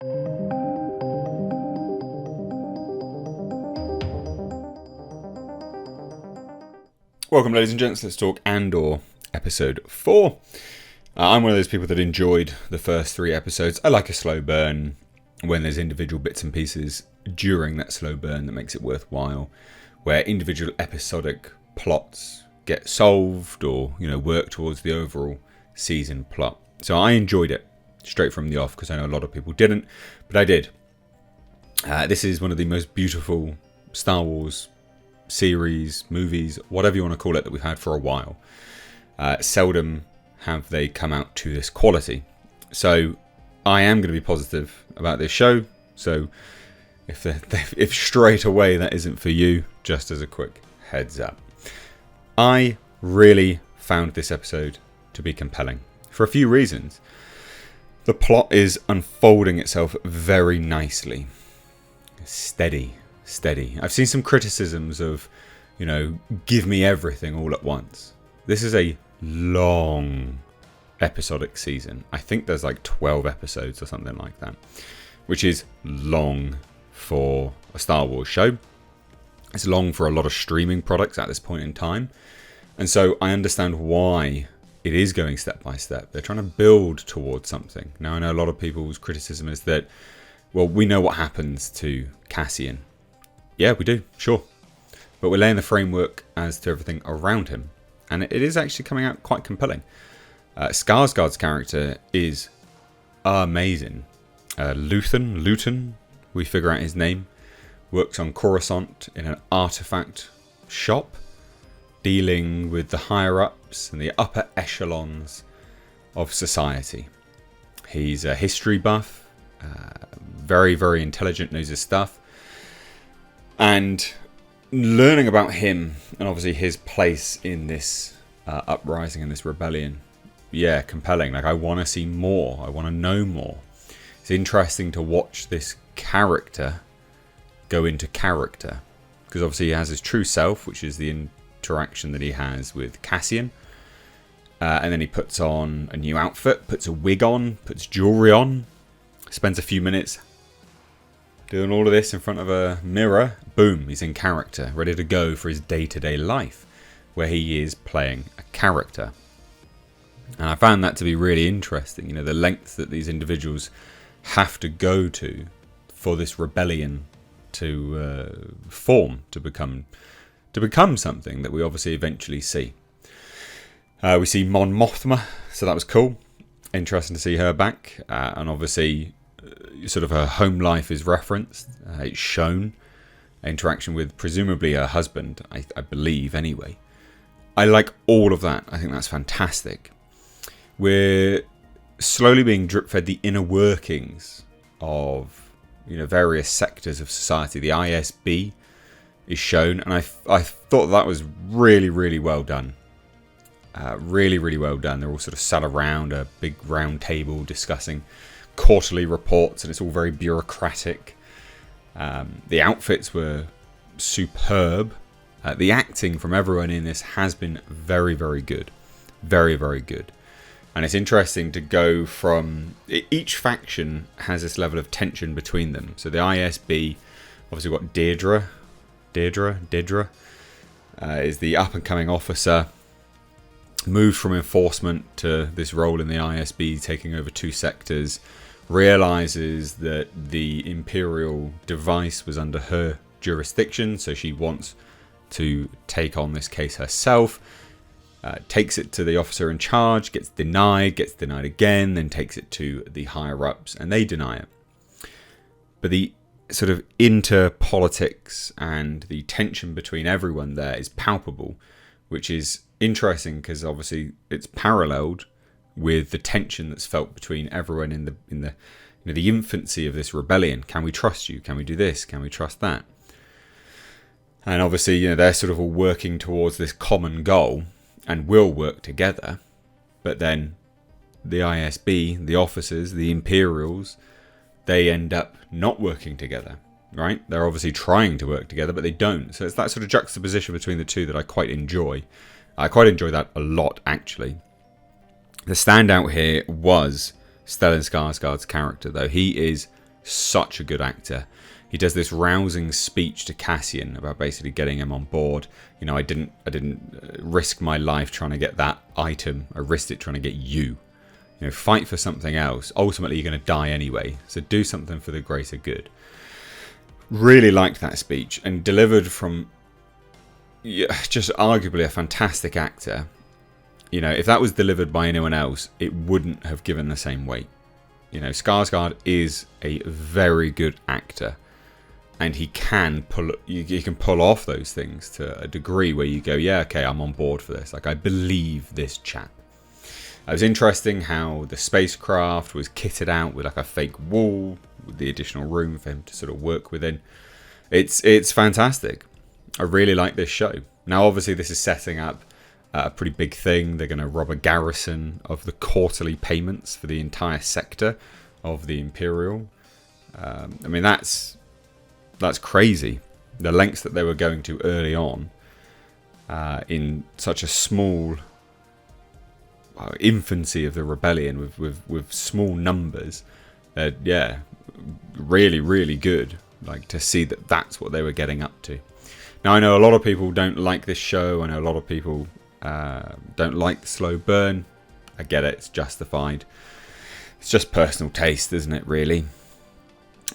Welcome, ladies and gents. Let's talk Andor, episode 4. I'm one of those people that enjoyed the first 3 episodes. I like a slow burn when there's individual bits and pieces during that slow burn that makes it worthwhile, where individual episodic plots get solved or, work towards the overall season plot. So I enjoyed it straight from the off, because I know a lot of people didn't, but I did. This is one of the most beautiful Star Wars series, movies, whatever you want to call it, that we've had for a while. Seldom have they come out to this quality. So I am going to be positive about this show. So if straight away that isn't for you, just as a quick heads up. I really found this episode to be compelling for a few reasons. The plot is unfolding itself very nicely. Steady. I've seen some criticisms of, give me everything all at once. This is a long episodic season. I think there's like 12 episodes or something like that, which is long for a Star Wars show. It's long for a lot of streaming products at this point in time. And so I understand why it is going step by step. They're trying to build towards something. Now, I know a lot of people's criticism is that, well, we know what happens to Cassian. Yeah, we do, sure. But we're laying the framework as to everything around him. And it is actually coming out quite compelling. Skarsgård's character is amazing. Luton, we figure out his name, works on Coruscant in an artifact shop, dealing with the higher-ups and the upper echelons of society. He's a history buff, very, very intelligent, knows his stuff. And learning about him and obviously his place in this uprising and this rebellion, yeah, compelling. Like, I want to see more. I want to know more. It's interesting to watch this character go into character, because obviously he has his true self, which is the interaction that he has with Cassian, and then he puts on a new outfit, puts a wig on, puts jewelry on, spends a few minutes doing all of this in front of a mirror. Boom, he's in character, ready to go for his day-to-day life, where he is playing a character. And I found that to be really interesting, the lengths that these individuals have to go to for this rebellion to form, to become something that we obviously eventually see. We see Mon Mothma, so that was cool. Interesting to see her back, and obviously sort of her home life is referenced. It's shown. Interaction with presumably her husband, I believe anyway. I like all of that. I think that's fantastic. We're slowly being drip fed the inner workings of various sectors of society. The ISB is shown, and I thought that was really, really well done. Really, really well done. They're all sort of sat around a big round table discussing quarterly reports, and it's all very bureaucratic. The outfits were superb. The acting from everyone in this has been very, very good. Very, very good. And it's interesting to go from... Each faction has this level of tension between them. So the ISB, obviously we've got Deirdre is the up-and-coming officer. Moved from enforcement to this role in the ISB, taking over 2 sectors. Realizes that the Imperial device was under her jurisdiction, so she wants to take on this case herself. Takes it to the officer in charge, gets denied again, then takes it to the higher-ups, and they deny it. But the sort of inter-politics and the tension between everyone there is palpable, which is interesting because obviously it's paralleled with the tension that's felt between everyone in the infancy of this rebellion. Can we trust you? Can we do this? Can we trust that? And obviously, they're sort of all working towards this common goal and will work together. But then the ISB, the officers, the Imperials, they end up not working together, right? They're obviously trying to work together, but they don't. So it's that sort of juxtaposition between the two that I quite enjoy. I quite enjoy that a lot, actually. The standout here was Stellan Skarsgård's character, though. He is such a good actor. He does this rousing speech to Cassian about basically getting him on board. You know, I didn't risk my life trying to get that item. I risked it trying to get you. You know, fight for something else. Ultimately, you're going to die anyway. So do something for the greater good. Really liked that speech, and delivered from just arguably a fantastic actor. You know, if that was delivered by anyone else, it wouldn't have given the same weight. You know, Skarsgård is a very good actor, and he can pull off those things to a degree where you go, yeah, okay, I'm on board for this. Like, I believe this chap. It was interesting how the spacecraft was kitted out with like a fake wall with the additional room for him to sort of work within. It's fantastic. I really like this show. Now, obviously, this is setting up a pretty big thing. They're going to rob a garrison of the quarterly payments for the entire sector of the Imperial. I mean, that's crazy. The lengths that they were going to early on in such a small infancy of the rebellion with small numbers. Yeah, really, really good. Like, to see that that's what they were getting up to. Now, I know a lot of people don't like this show. I know a lot of people don't like the slow burn. I get it. It's justified. It's just personal taste, isn't it, really?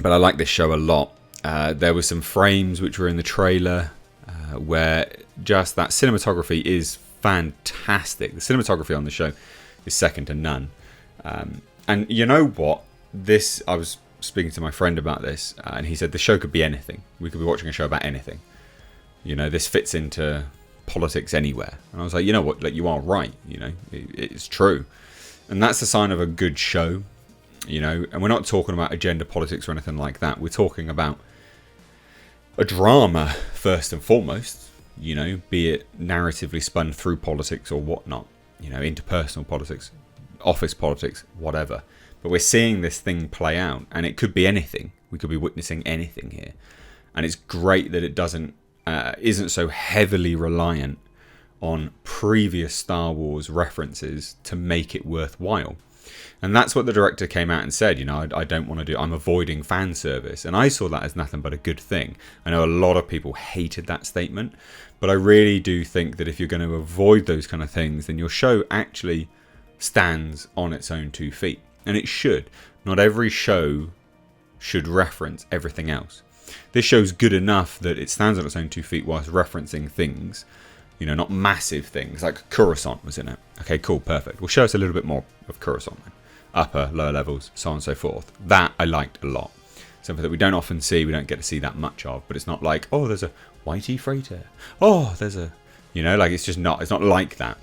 But I like this show a lot. There were some frames which were in the trailer where just that cinematography is fantastic. The cinematography on the show is second to none. And you know what? I was speaking to my friend about this, and he said the show could be anything. We could be watching a show about anything. You know, this fits into politics anywhere. And I was like, you know what? Like, you are right. You know, it's true. And that's a sign of a good show. You know, and we're not talking about agenda politics or anything like that. We're talking about a drama first and foremost. You know, be it narratively spun through politics or whatnot. You know, interpersonal politics, office politics, whatever. But we're seeing this thing play out, and it could be anything. We could be witnessing anything here, and it's great that it isn't so heavily reliant on previous Star Wars references to make it worthwhile. And that's what the director came out and said. You know, I don't want to I'm avoiding fan service, and I saw that as nothing but a good thing. I know a lot of people hated that statement, but I really do think that if you're going to avoid those kind of things, then your show actually stands on its own 2 feet. And it should. Not every show should reference everything else. This show's good enough that it stands on its own 2 feet whilst referencing things, you know, not massive things. Like Coruscant was in it. Okay, cool, perfect. Well, show us a little bit more of Coruscant then. Upper, lower levels, so on and so forth. That I liked a lot. Something that we don't often see, we don't get to see that much of. But it's not like, oh, there's a YT freighter. Oh, there's a, you know, like, it's not like that.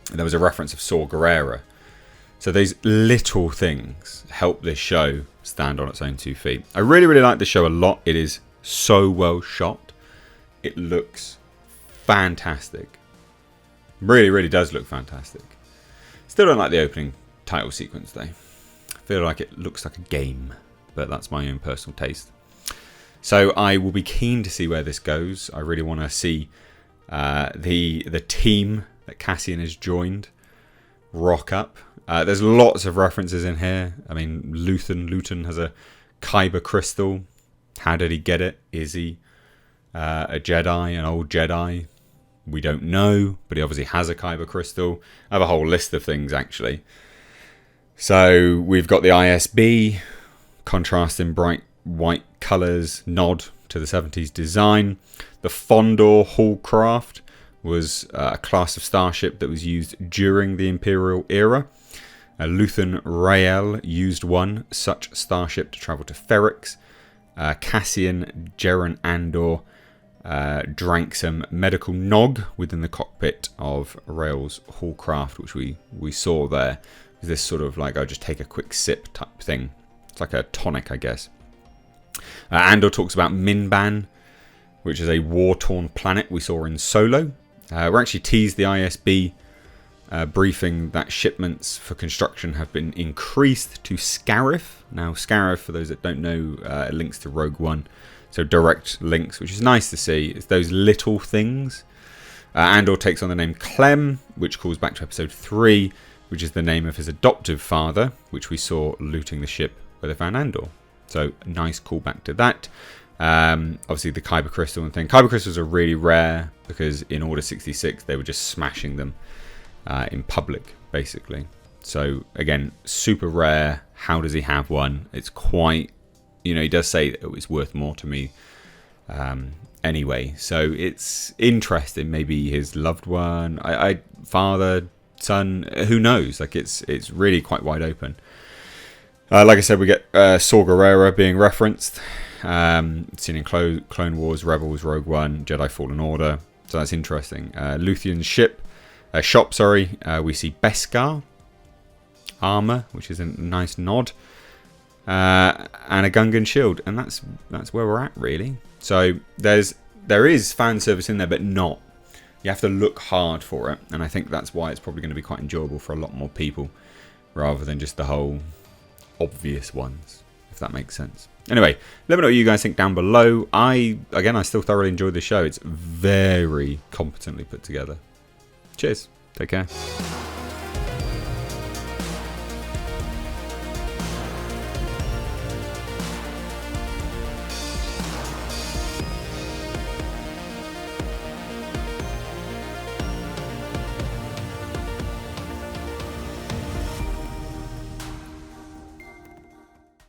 And there was a reference of Saw Gerrera. So these little things help this show stand on its own 2 feet. I really, really like this show a lot. It is so well shot. It looks fantastic. Really, really does look fantastic. Still don't like the opening title sequence though. I feel like it looks like a game, but that's my own personal taste. So I will be keen to see where this goes. I really want to see the team that Cassian has joined rock up. There's lots of references in here. I mean, Luton has a Kyber crystal. How did he get it? Is he a Jedi, an old Jedi? We don't know, but he obviously has a Kyber crystal. I have a whole list of things, actually. So we've got the ISB, contrasting bright white colours, nod to the 70s design. The Fondor Hallcraft was a class of starship that was used during the Imperial era. Luthen Rael used one such starship to travel to Ferrix. Cassian Jaren Andor drank some medical nog within the cockpit of Rael's Hallcraft, which we saw there. This sort of like, I'll just take a quick sip type thing. It's like a tonic, I guess. Andor talks about Minban, which is a war-torn planet we saw in Solo. We're actually teased the ISB briefing that shipments for construction have been increased to Scarif. Now, Scarif, for those that don't know, links to Rogue One. So direct links, which is nice to see. It's those little things. Andor takes on the name Clem, which calls back to episode 3, which is the name of his adoptive father, which we saw looting the ship where they found Andor. So nice callback to that. Obviously the Kyber Crystal and thing. Kyber Crystals are really rare because in Order 66 they were just smashing them in public, basically. So again, super rare. How does he have one? It's quite, he does say that it's worth more to me anyway. So it's interesting. Maybe his loved one, father, son, who knows? Like it's really quite wide open. Like I said, we get Saw Gerrera being referenced. Seen in Clone Wars, Rebels, Rogue One, Jedi Fallen Order. So that's interesting. Luthien's shop. We see Beskar armor, which is a nice nod, and a Gungan shield, and that's where we're at, really. So there is fan service in there, but not. You have to look hard for it, and I think that's why it's probably going to be quite enjoyable for a lot more people, rather than just the whole obvious ones, if that makes sense. Anyway, let me know what you guys think down below. I still thoroughly enjoyed the show. It's very competently put together. Cheers. Take care.